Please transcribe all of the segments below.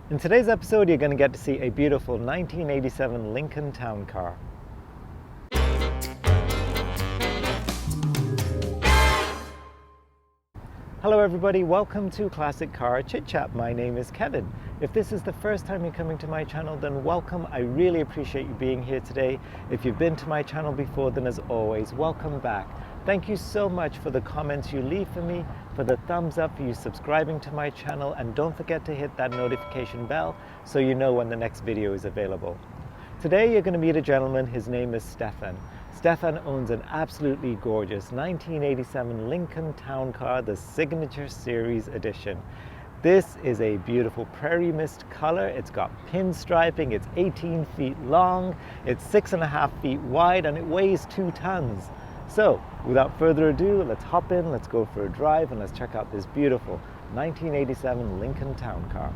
In today's episode, you're going to get to see a beautiful 1987 Lincoln Town Car. Hello everybody, welcome to Classic Car ChitChat. My name is Kevin. If this is the first time you're coming to my channel, then welcome. I really appreciate you being here today. If you've been to my channel before, then as always, welcome back. Thank you so much for the comments you leave for me, for the thumbs up, for you subscribing to my channel, and don't forget to hit that notification bell so you know when the next video is available. Today you're going to meet a gentleman. His name is Stefan. Stefan owns an absolutely gorgeous 1987 Lincoln Town Car, the Signature Series Edition. This is a beautiful prairie mist color. It's got pinstriping, it's 18 feet long, it's 6.5 feet wide, and it weighs 2 tons. So, without further ado, let's hop in, let's go for a drive, and let's check out this beautiful 1987 Lincoln Town Car.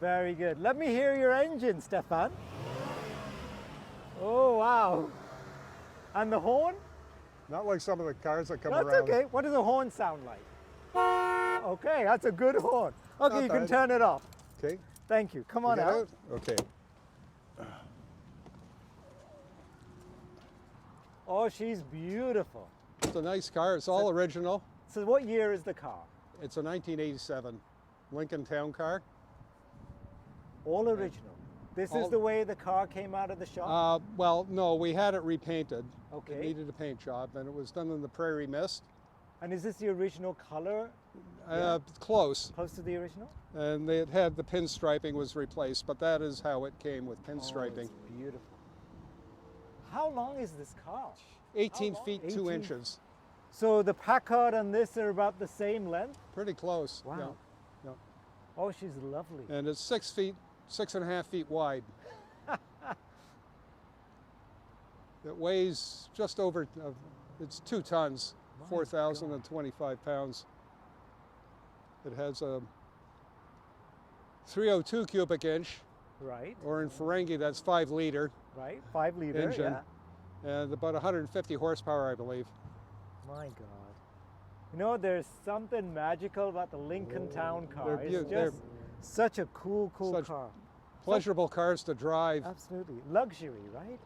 Very good. Let me hear your engine, Stefan. Oh, wow. And the horn? Not like some of the cars that come That's around. okay. What does the horn sound like? Okay, that's a good horn. Okay, Not you can bad. turn it off. Okay. Thank you. Come on Get out. Okay. Oh, she's beautiful. It's a nice car. It's all original. So what year is the car? It's a 1987 Lincoln Town Car. All original. This is the way the car came out of the shop? Well, no, we had it repainted. Okay. It needed a paint job, and it was done in the prairie mist. And is this the original color? Close. Close to the original? And they had the pinstriping was replaced, but that is how it came with pinstriping. Oh, it's beautiful. How long is this car? 18 How long? feet 2 18. inches. So the Packard and this are about the same length? Pretty close. Wow. Yeah. Yeah. Oh, she's lovely. And it's 6.5 feet wide. It weighs just over, it's 2 tons, My 4,025 pounds. It has a 302 cubic inch, Right, or in Ferengi that's 5 liter right. 5 liter, engine, yeah. and about 150 horsepower, I believe. My God. You know, there's something magical about the Lincoln Town Car. They're It's just such a cool Such car. Pleasurable cars to drive. Absolutely. Luxury, right?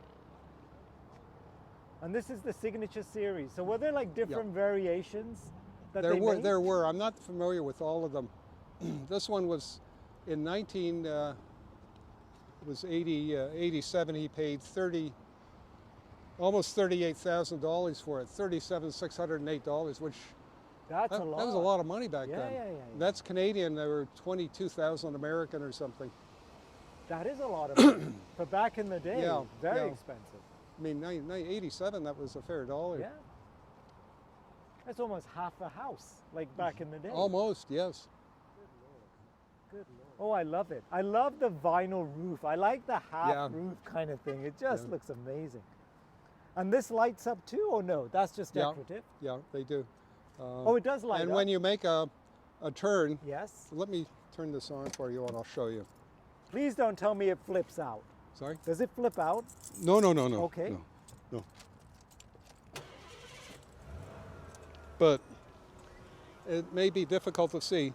And this is the Signature Series. So were there like different variations that There they were, made? there were. I'm not familiar with all of them. This one was in 87. He paid almost $38,000 for it. $37,608, which That's that a lot. was a lot of money back Yeah, then. yeah. That's Canadian. They were 22,000 American or something. That is a lot of money. For back in the day, Yeah, very yeah. expensive. I mean, 87. That was a fair dollar. Yeah. That's almost half a house, like back in the day. Almost, yes. Good Lord. Oh, I love it. I love the vinyl roof. I like the half Yeah. roof kind of thing. It just Yeah. looks amazing. And this lights up too, or no? That's just Yeah. decorative? Yeah, they do. Oh, it does light And up. when you make a turn, Yes. let me turn this on for you and I'll show you. Please don't tell me it flips out. Sorry? Does it flip out? No. Okay. No. But it may be difficult to see.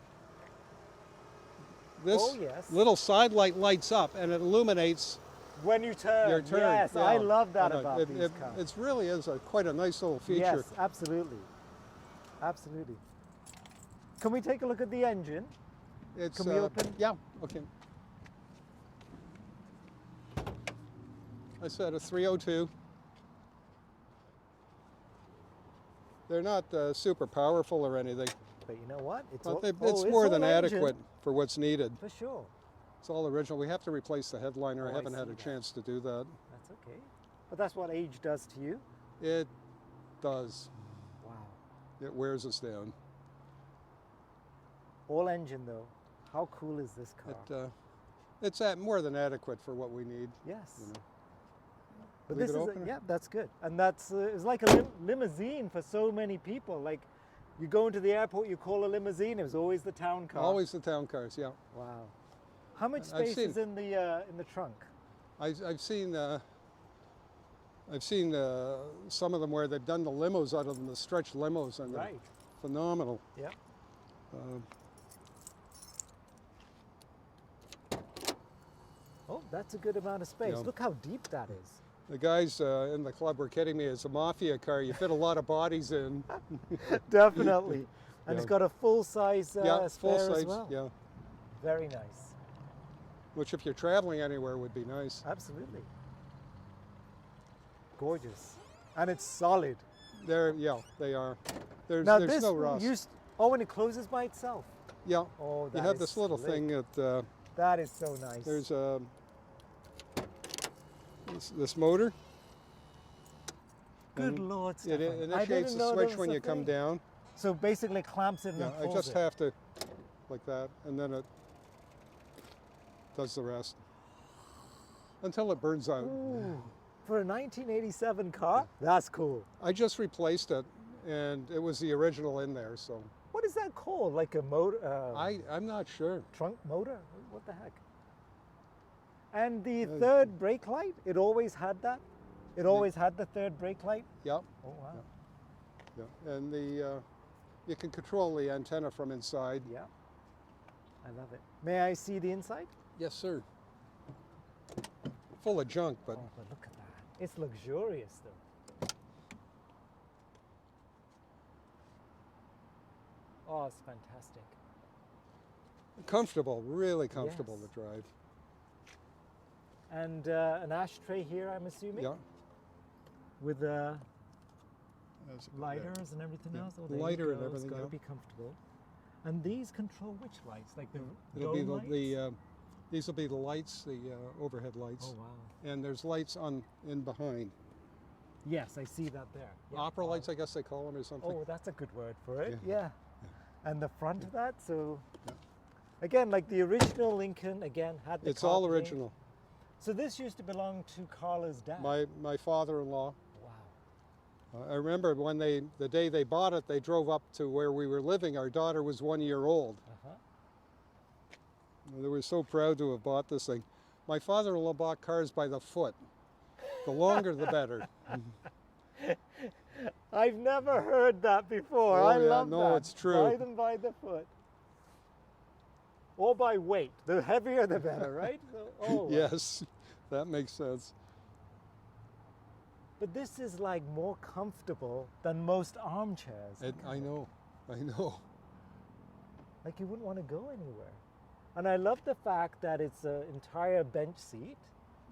This Oh, yes. little side light lights up and it illuminates When you turn. your turn. Yes, I Yeah. love that And about these cars. It really is quite a nice little feature. Yes, absolutely. Absolutely. Can we take a look at the engine? It's, Can we open? Yeah, okay. I said a 302. They're not super powerful or anything, But you know what? It's, but all, it's more than all engine. adequate for what's needed. For sure. It's all original. We have to replace the headliner. Oh, I I haven't had see a that. chance to do that. That's okay. But that's what age does to you. It does. Wow. It wears us down. All engine though. How cool is this car? It's more than adequate for what we need. Yes. You know. But Leave this it is, open? yeah, that's good. And that's, it's like a limousine for so many people. Like, you go into the airport, you call a limousine, it was always the town car. Always the town cars, yeah. Wow. How much I've space seen- is in the trunk? I've seen some of them where they've done the limos out of them, the stretch limos, and they're Right. phenomenal. Yeah. Oh, that's a good amount of space. Yeah. Look how deep that is. The guys in the club were kidding me. It's a mafia car. You fit a lot of bodies in. Definitely. And it's Yeah. got a full-size Yeah, spare full size. as well. Yeah, Very nice. which if you're traveling anywhere would be nice. Absolutely. Gorgeous. And it's solid. Yeah, they are. There's Now this no rust. oh, and it closes by itself. Yeah. Oh, You that have is this little slick. thing that That is so nice. there's this motor. Good and Lord, It Stefan. I initiates didn't the know switch there when was a you come thing. down. So basically clamps it and Yeah, then I pulls just it. have to like that, and then it does the rest until it burns out. Ooh, for a 1987 car? That's cool. I just replaced it, and it was the original in there, so What is that called? Like a motor? I'm not sure. Trunk motor? What the heck? And the third brake light, it always had that? It always had the third brake light? Yep. Oh, wow. Yeah, and the you can control the antenna from inside. Yeah. I love it. May I see the inside? Yes, sir. Full of junk, but Oh, but look at that. It's luxurious though. Oh, it's fantastic. comfortable, really comfortable Yes. to drive. And an ashtray here, I'm assuming? Yeah. With There's- lighters and everything Yeah. else? Oh, there you Lighter and go. everything, It's got to yeah. be comfortable. And these control which lights? Like the It'll be dome the lights? these will be the lights, the overhead lights, Oh, wow. and there's lights in behind. Yes, I see that there. Yeah. Opera Wow. lights, I guess they call them, or something. Oh, that's a good word for it. Yeah. Yeah. And the front of that, so Yeah. again, like the original Lincoln, again had the It's all carpeting. original. So this used to belong to Carla's dad. My father-in-law. Wow. I remember when the day they bought it, they drove up to where we were living. Our daughter was 1 year old. Uh-huh. They were so proud to have bought this thing. My father-in-law bought cars by the foot. The longer, the better. I've never heard that before. Oh, I yeah, love no, that. it's true. Buy them by the foot. Or by weight. The heavier the better, right? So, oh, wow. Yes, that makes sense. But this is like more comfortable than most armchairs. I know. Like you wouldn't want to go anywhere. And I love the fact that it's an entire bench seat,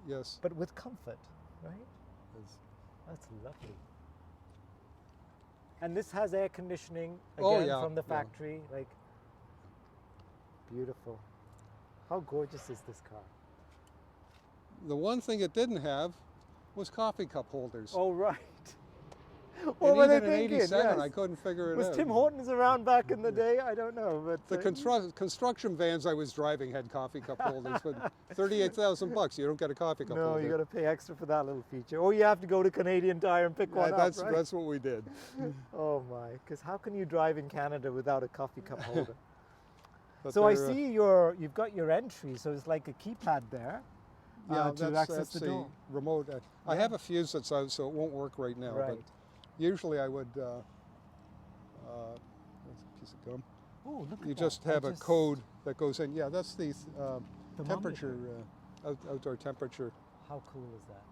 Yes. but with comfort, right? Yes. That's lovely. And this has air conditioning again Oh, yeah, from the yeah. factory. Like, beautiful. How gorgeous is this car? The one thing it didn't have was coffee cup holders. Oh, right. and What were they even in thinking? '87, Yes. I couldn't figure it Was out. Tim Hortons around back in the day? I don't know, but The construction vans I was driving had coffee cup holders, but $38,000, you don't get a coffee cup no, holder. you got to pay extra for that little feature, or you have to go to Canadian Tire and pick one up. Right? That's what we did. Oh my! Because how can you drive in Canada without a coffee cup holder? But So I they're, see you've got your entry, so it's like a keypad there yeah, to that's access the door. remote. I have a fuse that's out, so it won't work right now. Right. But usually I would. That's a piece of gum. Oh, look at You that. just have a code that goes in. Yeah, that's the temperature, Thermometer. outdoor temperature. How cool is that?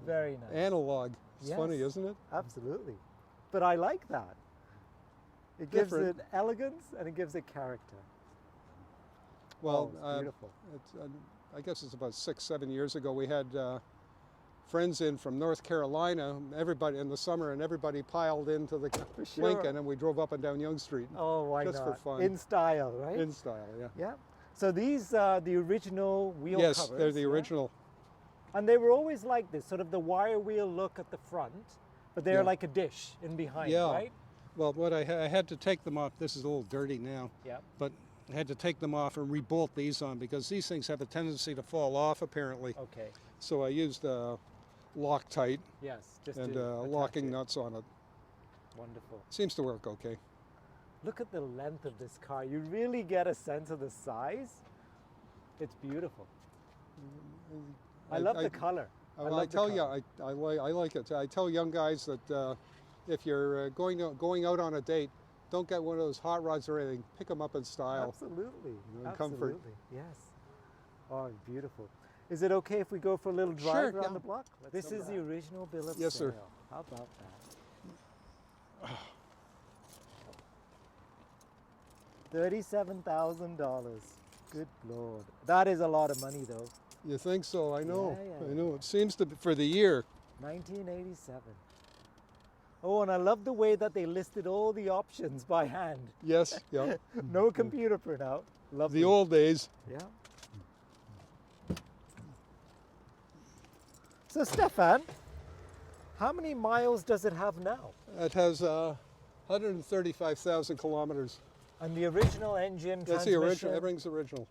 Very nice. Analog. It's Yes. funny, isn't it? Absolutely. But I like that. It gives Different. it elegance and it gives it character. Well, it's beautiful. I guess it's about 6-7 years ago. We had friends in from North Carolina. Everybody in the summer, and everybody piled into the For sure. Lincoln, and we drove up and down Young Street. Oh, why just not? for fun. In style, right? In style, yeah. Yeah. So these are the original wheel Yes, covers. they're the yeah? original. And they were always like this, sort of the wire wheel look at the front, but they're Yeah. like a dish in behind, Yeah. right? Well, I had to take them off. This is a little dirty now. Yep. But I had to take them off and rebolt these on because these things have a tendency to fall off apparently. Okay. So I used Loctite Yes. Just and to attach locking it. nuts on it. Wonderful. Seems to work okay. Look at the length of this car. You really get a sense of the size. It's beautiful. I love the color. I I like the tell you, color. I like it. I tell young guys that if you're going out on a date, don't get one of those hot rods or anything. Pick them up in style. Absolutely. And Absolutely. comfort. Yes. Oh, beautiful. Is it okay if we go for a little drive Sure, around yeah. the block? This is the original bill of Yes, sale. sir. How about that? $37,000. Good Lord. That is a lot of money, though. You think so? I know. Yeah, yeah. I know. It seems to be for the year. 1987. Oh, and I love the way that they listed all the options by hand. Yes. Yeah. No computer printout. Lovely. The old days. Yeah. So, Stefan, how many miles does it have now? It has 135,000 kilometers. And the original engine, That's the transmission? original. Everything's original.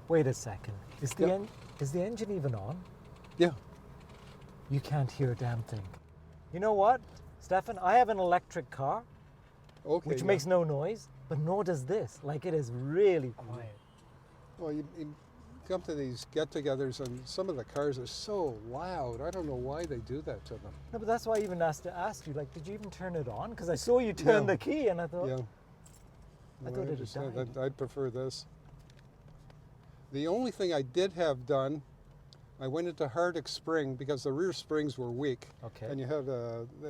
Wait a second. Is the, Yep. is the engine even on? Yeah. You can't hear a damn thing. You know what, Stefan? I have an electric car, Okay. which yeah. makes no noise, but nor does this. Like, it is really quiet. Well, you come to these get-togethers, and some of the cars are so loud. I don't know why they do that to them. No, but that's why I even asked you, like, did you even turn it on? Because I saw you turn Yeah. the key, and I thought, Yeah. I No, thought it had understand. died. I prefer this. The only thing I did have done, I went into Hardick Spring because the rear springs were weak, Okay. and you had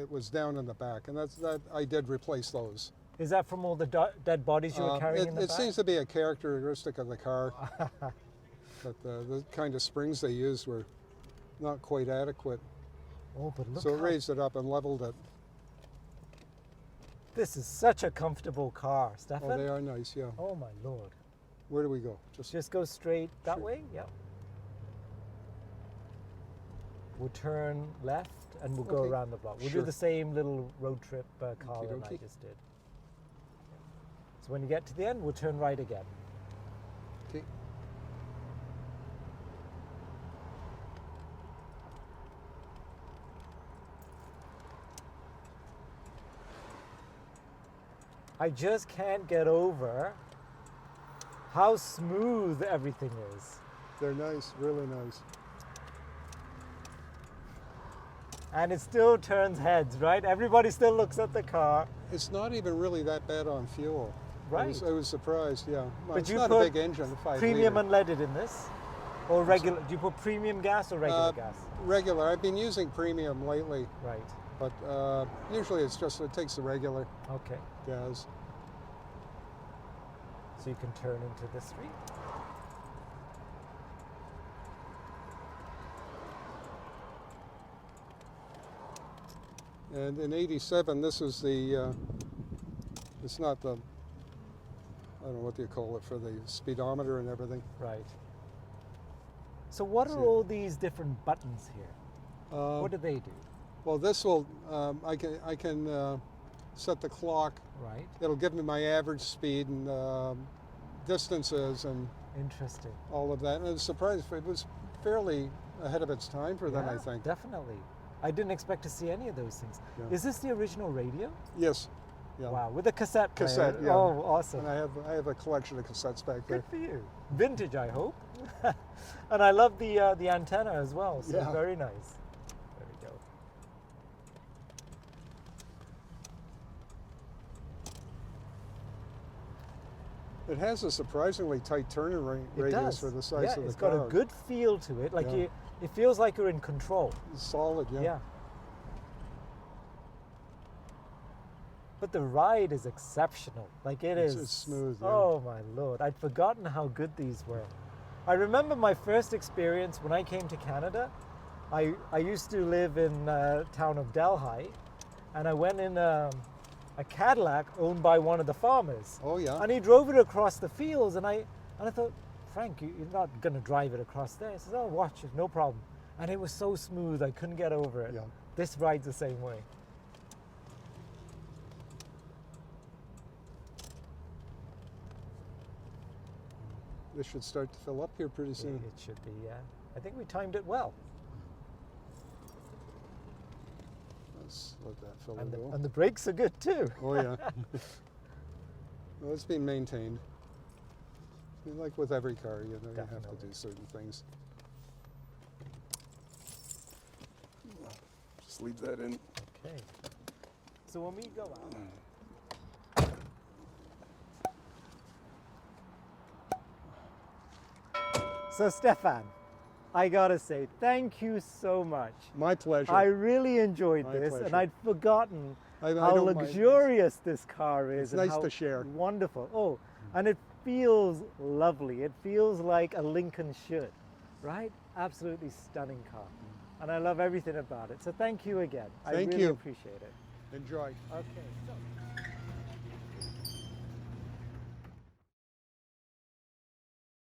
it was down in the back, and that I did replace those. Is that from all the dead bodies you were carrying in the It back? seems to be a characteristic of the car, but the kind of springs they used were not quite adequate. Oh, but look So it how, raised it up and leveled it. this is such a comfortable car, Stefan. Oh, they are nice, yeah. Oh my Lord. Where do we go? Just go straight that Sure. way? Yeah. We'll turn left and we'll go Okay. around the block. We'll do Sure. the same little road trip Carl and I Okey-dokey. just did. So when you get to the end, we'll turn right again. Okay. I just can't get over how smooth everything is. They're nice, really nice. And it still turns heads, right? Everybody still looks at the car. It's not even really that bad on fuel. Right. I was surprised, yeah. Well, But it's you not a put big engine, a 5 Premium liter. unleaded in this? Or regular? Do you put premium gas or regular gas? Regular. I've been using premium lately, Right. but usually it takes the regular Okay. gas. So you can turn into the street. And in '87, this is the, it's not the, I don't know what do you call it, for the speedometer and everything. Right. So what are So- all these different buttons here? What do they do? Well, this will, I can set the clock. Right. It'll give me my average speed and distances and Interesting. all of that. And I was surprised, it was fairly ahead of its time for then, I Yeah, think. Definitely. I didn't expect to see any of those things. Yeah. Is this the original radio? Yes. Yeah. Wow, with a cassette player. Cassette, yeah. Oh, awesome. And I have a collection of cassettes back there. Good for you. Vintage, I hope. And I love the antenna as well. So Yeah. very nice. There we go. It has a surprisingly tight turning It radius does. for the size yeah, of the it's car. got a good feel to it. Like Yeah. it feels like you're in control. It's solid, yeah. Yeah. But the ride is exceptional. Like It's smooth, yeah. Oh my Lord. I'd forgotten how good these were. I remember my first experience when I came to Canada. I used to live in the town of Delhi, and I went in a Cadillac owned by one of the farmers. Oh, yeah. And he drove it across the fields, and I thought, Frank, you're not going to drive it across there. He says, oh, watch it, no problem. And it was so smooth, I couldn't get over it. Yeah. This rides the same way. this should start to fill up here pretty soon. It should be, yeah. I think we timed it well. Let's let that fella And go. the brakes are good too. Oh yeah. Well, it's being maintained. I mean, like with every car, you know, you have Definitely. to do certain things. Just leave that in. Okay. So when we go out, so Stefan, I gotta say thank you so much. My pleasure. I really enjoyed My this, and pleasure. I'd forgotten I how don't mind. luxurious this car is. It's and nice how to share. Wonderful. Oh, and it feels lovely. It feels like a Lincoln should, right? Absolutely stunning car. And I love everything about it. So thank you again. I Thank really you. appreciate it. Enjoy. Okay. So